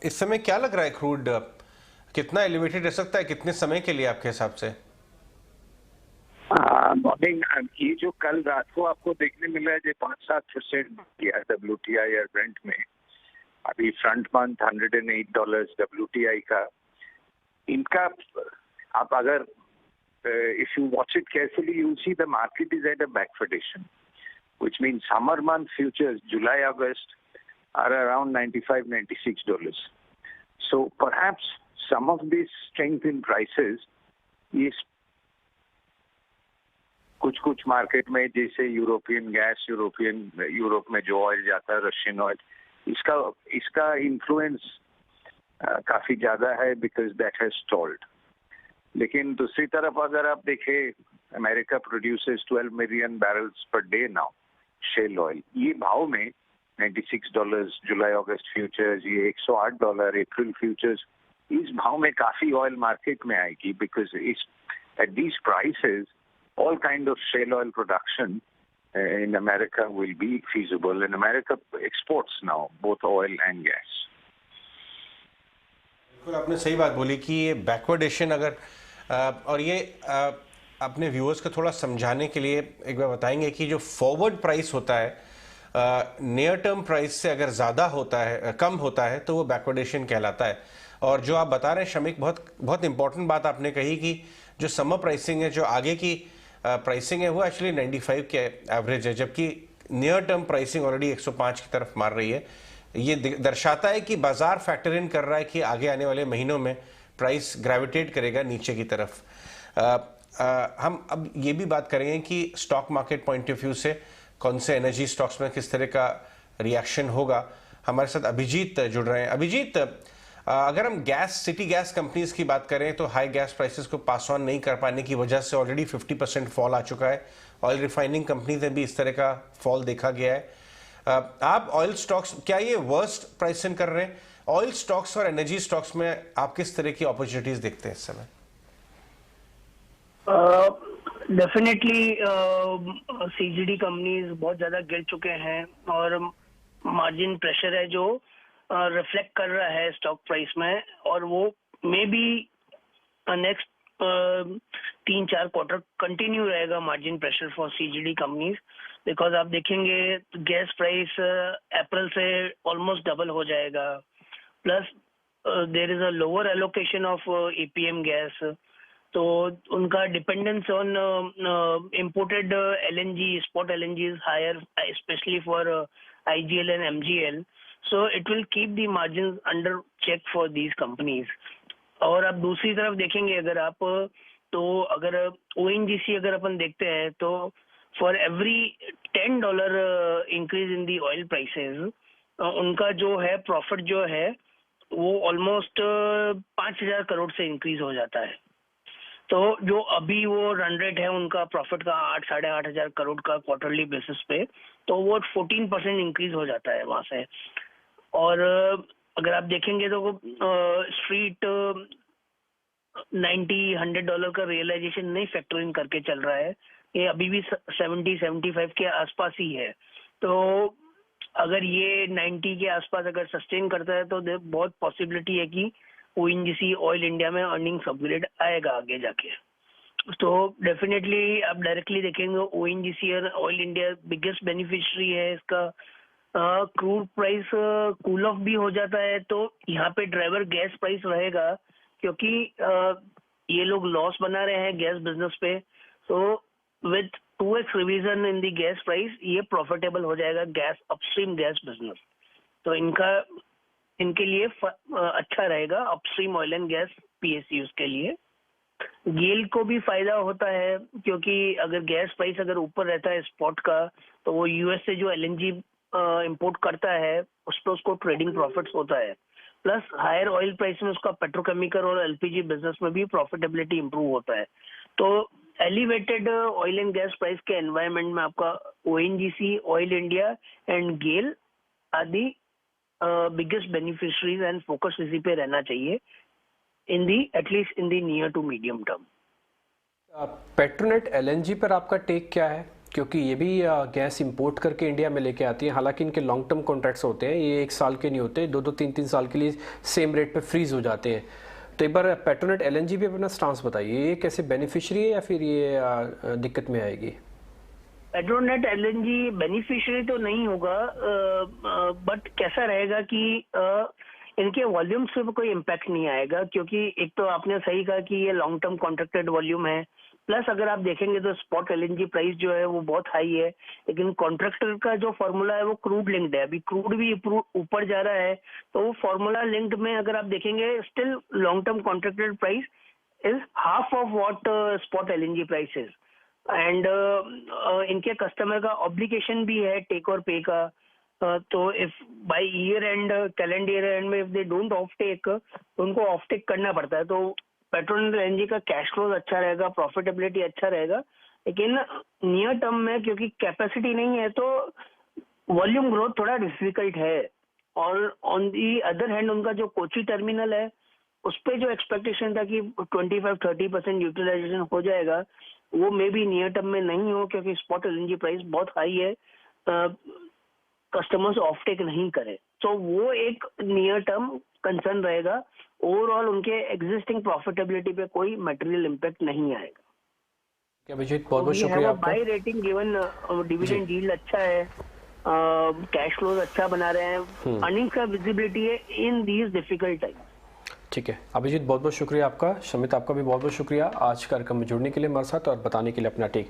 इस समय क्या लग रहा है क्रूड कितना एलिवेटेड रह सकता है, कितने समय के लिए आपके हिसाब से? मॉर्निंग ये जो कल रात को आपको देखने मिला है जो 5-7% किया WTI या ब्रेंट में, अभी फ्रंट मंथ $108 WTI का, इनका आप अगर if you watch it carefully you'll see the market is at a backwardation, which means summer month futures July August are around $95-96. So perhaps some of this strength in prices is कुछ market में, जैसे European gas, Europe में जो oil जाता है, Russian oil, इसका influence काफी ज्यादा है बिकॉज दैट हैज स्टॉल्ड। लेकिन दूसरी तरफ अगर आप देखें, America produces 12 million barrels per day now shale oil, ये भाव में $96 जुलाई अगस्त फ्यूचर्स, ये $108 अप्रैल फ्यूचर्स, इस भाव में काफी ऑयल मार्केट में आएगी because at these prices all kind of shale oil production in America will be feasible, and America exports now both oil and gas. बिल्कुल आपने सही बात बोली कि ये बैकवर्डेशन अगर और ये अपने व्यूअर्स को थोड़ा समझाने के लिए एक बार बताएंगे कि जो फॉरवर्ड प्राइस होता है नियर टर्म प्राइस से अगर ज़्यादा होता है, कम होता है, तो वो बैकवर्डेशन कहलाता है। और जो आप बता रहे हैं शमीक, बहुत इंपॉर्टेंट बात आपने कही कि जो समर प्राइसिंग है, जो आगे की प्राइसिंग है, वो एक्चुअली 95 के एवरेज है, जबकि नियर टर्म प्राइसिंग ऑलरेडी 105 की तरफ मार रही है। ये दर्शाता है कि बाजार फैक्टर इन कर रहा है कि आगे आने वाले महीनों में प्राइस ग्रेविटेट करेगा नीचे की तरफ। हम अब ये भी बात करेंगे कि stock market point of view से कौन से एनर्जी स्टॉक्स में किस तरह का रिएक्शन होगा। हमारे साथ अभिजीत जुड़ रहे हैं। अभिजीत, अगर हम सिटी गैस कंपनीज की बात करें तो हाई गैस प्राइसेस को पास ऑन नहीं कर पाने की वजह से ऑलरेडी 50% फॉल आ चुका है। ऑयल रिफाइनिंग कंपनीज में भी इस तरह का फॉल देखा गया है। आप ऑयल स्टॉक्स, क्या ये वर्स्ट प्राइस इन कर रहे हैं? ऑयल स्टॉक्स और एनर्जी स्टॉक्स में आप किस तरह की अपॉर्चुनिटीज देखते हैं इस समय? डेफिनेटली सीजीडी कंपनीज बहुत ज्यादा गिर चुके हैं और मार्जिन प्रेशर है जो रिफ्लेक्ट कर रहा है स्टॉक प्राइस में, और वो may be next 3-4 quarter continue रहेगा margin pressure for CGD companies. Because आप देखेंगे गैस प्राइस अप्रैल से ऑलमोस्ट डबल हो जाएगा, plus there is a lower allocation of APM gas, तो उनका dependence on imported LNG, spot LNG is higher, specially for IGL and MGL, so it will keep the margins under check for these companies. और अब दूसरी तरफ देखेंगे अगर आप, तो अगर ONGC अगर अपन देखते हैं तो for every $10 increase in the oil prices, उनका जो है प्रॉफिट जो है वो ऑलमोस्ट 5,000 करोड़ से इंक्रीज हो जाता है। तो जो अभी वो रन रेट है उनका प्रॉफिट का 8-8,500 करोड़ का क्वार्टरली बेसिस पे, तो वो 14% इंक्रीज हो जाता है वहां से। और अगर आप देखेंगे तो स्ट्रीट $90-100 का रियलाइजेशन नहीं फैक्टर इन करके चल रहा है, ये अभी भी 70-75 के आसपास ही है। तो अगर ये 90 के आसपास अगर सस्टेन करता है तो बहुत पॉसिबिलिटी है कि ONGC ऑयल इंडिया में अर्निंग्स अपग्रेड आएगा आगे जाके। तो डेफिनेटली आप डायरेक्टली देखेंगे ONGC और ऑयल इंडिया बिगेस्ट बेनिफिशियरी है इसका। क्रूड प्राइस कूल ऑफ भी हो जाता है तो यहाँ पे ड्राइवर गैस प्राइस रहेगा, क्योंकि ये लोग लॉस बना रहे हैं गैस बिजनेस पे। So with 2x revision in the gas price ये प्रॉफिटेबल हो जाएगा गैस अपस्ट्रीम गैस बिजनेस, तो इनके लिए अच्छा रहेगा upstream oil and gas PSUs के लिए। गेल को भी फायदा होता है क्योंकि अगर गैस प्राइस अगर ऊपर रहता है स्पॉट का, तो वो यूएस से जो LNG इंपोर्ट करता है उस पर उसको ट्रेडिंग प्रॉफिट्स होता है, प्लस हायर ऑयल प्राइस में उसका पेट्रोकेमिकल और LPG बिजनेस में भी प्रॉफिटेबिलिटी इंप्रूव होता है। तो elevated oil and gas price के एनवायरनमेंट में आपका ONGC, oil India and GAIL आदि बिगेस्ट बेनिफिशियरीज एंड फोकस इसी पे रहना चाहिए at least in the near to medium term. Petronet LNG पर आपका टेक क्या है? क्योंकि ये भी गैस इंपोर्ट करके इंडिया में लेके आती है, हालांकि इनके लॉन्ग टर्म कॉन्ट्रैक्ट्स होते हैं, ये 1 साल के नहीं होते, 2-2 3-3 साल के लिए सेम रेट पे फ्रीज हो जाते हैं। तो एक बार पेट्रोनेट एलएनजी पे अपना स्टांस बताइए, ये कैसे बेनिफिशियरी है या फिर ये दिक्कत में आएगी? पेट्रोनेट एलएनजी बेनिफिशियरी तो नहीं होगा, बट कैसा रहेगा कि इनके वॉल्यूम्स पे कोई इम्पैक्ट नहीं आएगा, क्योंकि एक तो आपने सही कहा कि ये लॉन्ग टर्म कॉन्ट्रैक्टेड वॉल्यूम है, प्लस अगर आप देखेंगे तो स्पॉट एलएनजी प्राइस जो है वो बहुत हाई है, लेकिन कॉन्ट्रैक्टर का जो फॉर्मूला है वो क्रूड लिंक्ड है। अभी क्रूड भी ऊपर जा रहा है, तो वो फॉर्मूला लिंक्ड में अगर आप देखेंगे still long term contracted price is half of what spot LNG price is. And इनके कस्टमर का ऑब्लिगेशन भी है टेक और पे का, तो if by year end calendar year end में if they don't offtake, तो उनको offtake करना पड़ता है। तो पेट्रोनेट एलएनजी का कैश फ्लो अच्छा रहेगा, प्रॉफिटेबिलिटी अच्छा रहेगा, लेकिन नियर टर्म में क्योंकि कैपेसिटी नहीं है तो वॉल्यूम ग्रोथ थोड़ा डिफिकल्ट है। और ऑन दी अदर हैंड उनका जो कोची टर्मिनल है उस पर जो एक्सपेक्टेशन था कि 25-30% यूटिलाइजेशन हो जाएगा, वो मे बी नियर टर्म में नहीं हो, क्योंकि स्पॉट एलएनजी प्राइस बहुत हाई है, कस्टमर्स ऑफ टेक नहीं करे, तो वो एक नियर टर्म कंसर्न रहेगा। ओवरऑल उनके एग्जिस्टिंग प्रॉफिटेबिलिटी पे कोई मटेरियल इम्पैक्ट नहीं आएगा। अभिजीत बहुत बहुत शुक्रिया आपका। By rating given dividend yield अच्छा है, कैश फ्लोज अच्छा बना रहे हैं, अर्निंग्स का विजिबिलिटी है इन दीज डिफिकल्ट टाइम। ठीक है अभिजीत, बहुत बहुत शुक्रिया आपका। शमित आपका भी बहुत बहुत शुक्रिया आज कार्यक्रम में जुड़ने के लिए हमारे साथ और बताने के लिए अपना टेक।